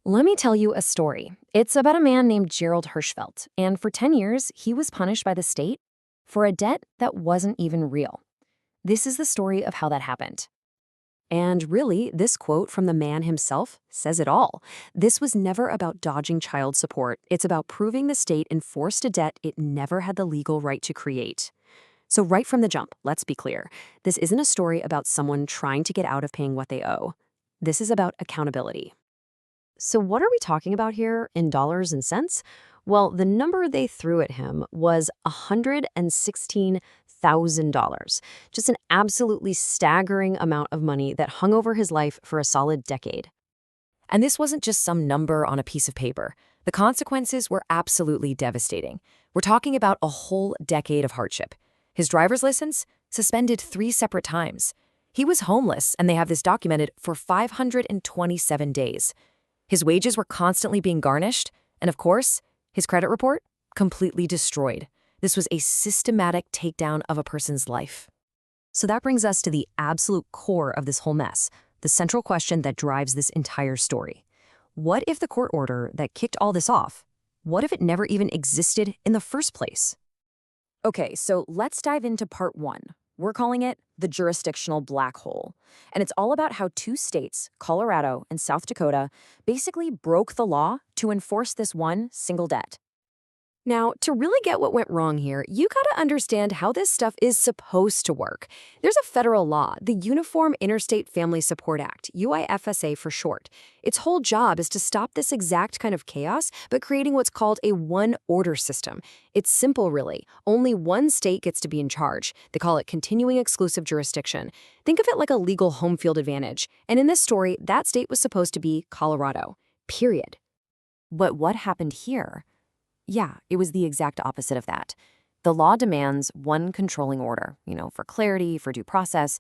Let me tell you a story. It's about a man named Gerald Hirschfeld, and for 10 years, he was punished by the state for a debt that wasn't even real. This is the story of how that happened. And really, this quote from the man himself says it all. This was never about dodging child support. It's about proving the state enforced a debt it never had the legal right to create. So right from the jump, let's be clear. This isn't a story about someone trying to get out of paying what they owe. This is about accountability. So what are we talking about here in dollars and cents? Well, the number they threw at him was $116,000, just an absolutely staggering amount of money that hung over his life for a solid decade. And this wasn't just some number on a piece of paper. The consequences were absolutely devastating. We're talking about a whole decade of hardship. His driver's license suspended 3 separate times. He was homeless, and they have this documented, for 527 days. His wages were constantly being garnished, and of course, his credit report completely destroyed. This was a systematic takedown of a person's life. So that brings us to the absolute core of this whole mess, the central question that drives this entire story. What if the court order that kicked all this off, what if it never even existed in the first place? Okay, so let's dive into part 1. We're calling it the jurisdictional black hole. And it's all about how 2 states, Colorado and South Dakota, basically broke the law to enforce this one single debt. Now, to really get what went wrong here, you gotta understand how this stuff is supposed to work. There's a federal law, the Uniform Interstate Family Support Act, UIFSA for short. Its whole job is to stop this exact kind of chaos, but creating what's called a one-order system. It's simple, really. Only one state gets to be in charge. They call it continuing exclusive jurisdiction. Think of it like a legal home field advantage. And in this story, that state was supposed to be Colorado. Period. But what happened here? Yeah, it was the exact opposite of that. The law demands one controlling order, for clarity, for due process.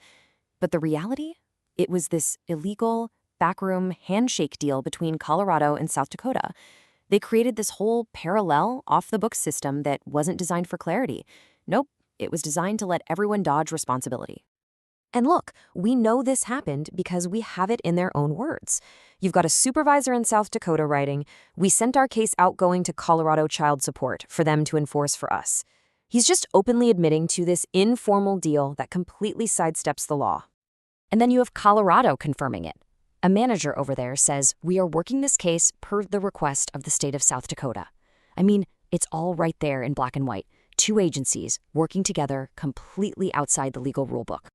But the reality? It was this illegal, backroom handshake deal between Colorado and South Dakota. They created this whole parallel, off-the-book system that wasn't designed for clarity. Nope, it was designed to let everyone dodge responsibility. And look, we know this happened because we have it in their own words. You've got a supervisor in South Dakota writing, "We sent our case outgoing to Colorado Child Support for them to enforce for us." He's just openly admitting to this informal deal that completely sidesteps the law. And then you have Colorado confirming it. A manager over there says, "We are working this case per the request of the state of South Dakota." I mean, it's all right there in black and white. 2 agencies working together completely outside the legal rulebook.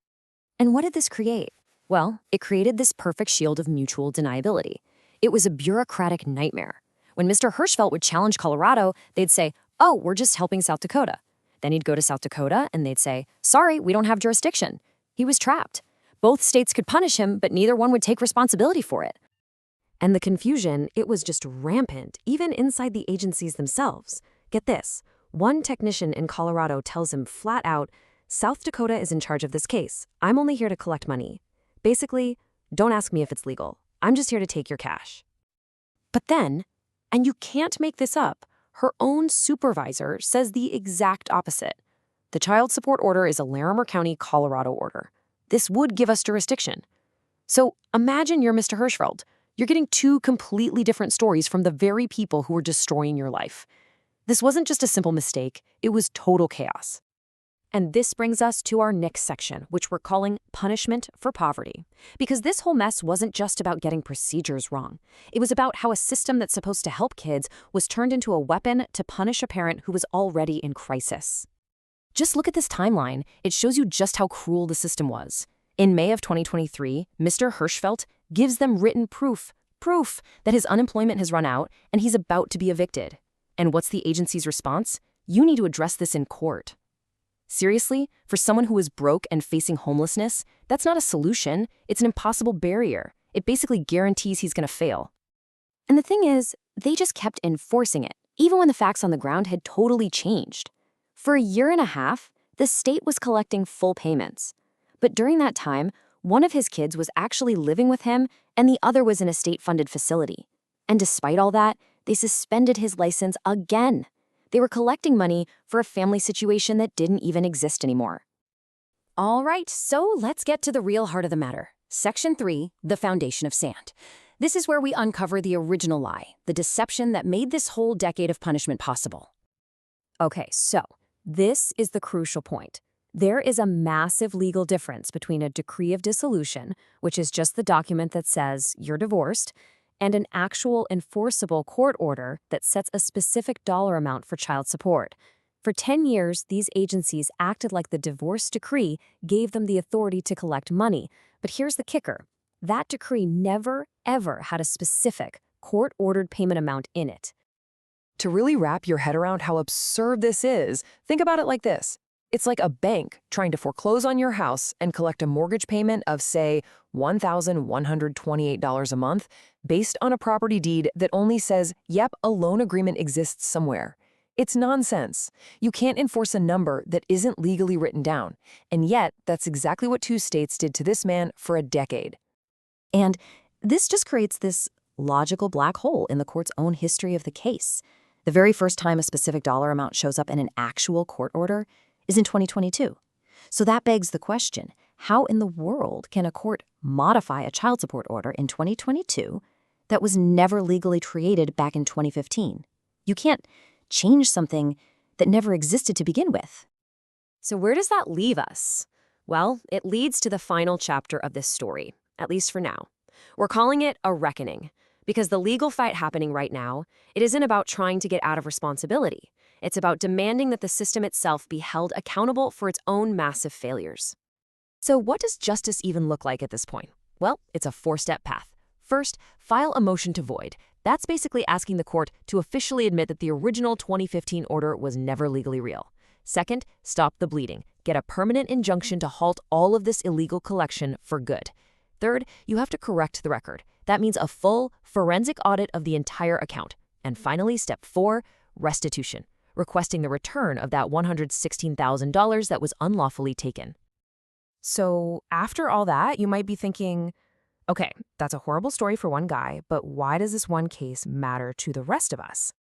And what did this create? Well, it created this perfect shield of mutual deniability. It was a bureaucratic nightmare. When Mr. Hirschfeld would challenge Colorado, they'd say, "Oh, we're just helping South Dakota." Then he'd go to South Dakota and they'd say, "Sorry, we don't have jurisdiction." He was trapped. Both states could punish him, but neither one would take responsibility for it. And the confusion, it was just rampant, even inside the agencies themselves. Get this, one technician in Colorado tells him flat out, "South Dakota is in charge of this case. I'm only here to collect money. Basically, don't ask me if it's legal. I'm just here to take your cash." But then, and you can't make this up, her own supervisor says the exact opposite. The child support order is a Larimer County, Colorado order. This would give us jurisdiction. So imagine you're Mr. Hirschfeld. You're getting 2 completely different stories from the very people who were destroying your life. This wasn't just a simple mistake, it was total chaos. And this brings us to our next section, which we're calling punishment for poverty. Because this whole mess wasn't just about getting procedures wrong. It was about how a system that's supposed to help kids was turned into a weapon to punish a parent who was already in crisis. Just look at this timeline. It shows you just how cruel the system was. In May of 2023, Mr. Hirschfeld gives them written proof that his unemployment has run out and he's about to be evicted. And what's the agency's response? You need to address this in court. Seriously, for someone who is broke and facing homelessness, that's not a solution. It's an impossible barrier. It basically guarantees he's going to fail. And the thing is, they just kept enforcing it, even when the facts on the ground had totally changed. For a year and a half, the state was collecting full payments. But during that time, one of his kids was actually living with him and the other was in a state-funded facility. And despite all that, they suspended his license again. They were collecting money for a family situation that didn't even exist anymore. All right, so let's get to the real heart of the matter. Section 3, the foundation of sand. This is where we uncover the original lie, the deception that made this whole decade of punishment possible. Okay, so this is the crucial point. There is a massive legal difference between a decree of dissolution, which is just the document that says you're divorced, and an actual enforceable court order that sets a specific dollar amount for child support. For 10 years, these agencies acted like the divorce decree gave them the authority to collect money. But here's the kicker. That decree never, ever had a specific, court-ordered payment amount in it. To really wrap your head around how absurd this is, think about it like this. It's like a bank trying to foreclose on your house and collect a mortgage payment of, say, $1,128 a month based on a property deed that only says, yep, a loan agreement exists somewhere. It's nonsense. You can't enforce a number that isn't legally written down. And yet, that's exactly what two states did to this man for a decade. And this just creates this logical black hole in the court's own history of the case. The very first time a specific dollar amount shows up in an actual court order is in 2022. So that begs the question, how in the world can a court modify a child support order in 2022 that was never legally created back in 2015? You can't change something that never existed to begin with. So where does that leave us? Well, it leads to the final chapter of this story, at least for now. We're calling it a reckoning, because the legal fight happening right now, it isn't about trying to get out of responsibility. It's about demanding that the system itself be held accountable for its own massive failures. So what does justice even look like at this point? Well, it's a four-step path. First, file a motion to void. That's basically asking the court to officially admit that the original 2015 order was never legally real. Second, stop the bleeding. Get a permanent injunction to halt all of this illegal collection for good. Third, you have to correct the record. That means a full forensic audit of the entire account. And finally, step 4, restitution, requesting the return of that $116,000 that was unlawfully taken. So after all that, you might be thinking, okay, that's a horrible story for one guy, but why does this one case matter to the rest of us?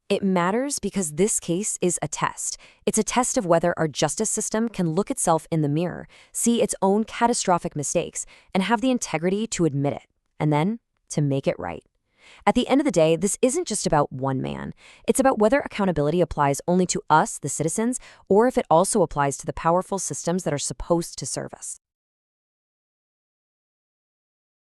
It matters because this case is a test. It's a test of whether our justice system can look itself in the mirror, see its own catastrophic mistakes, and have the integrity to admit it, and then to make it right. At the end of the day, this isn't just about one man. It's about whether accountability applies only to us, the citizens, or if it also applies to the powerful systems that are supposed to serve us.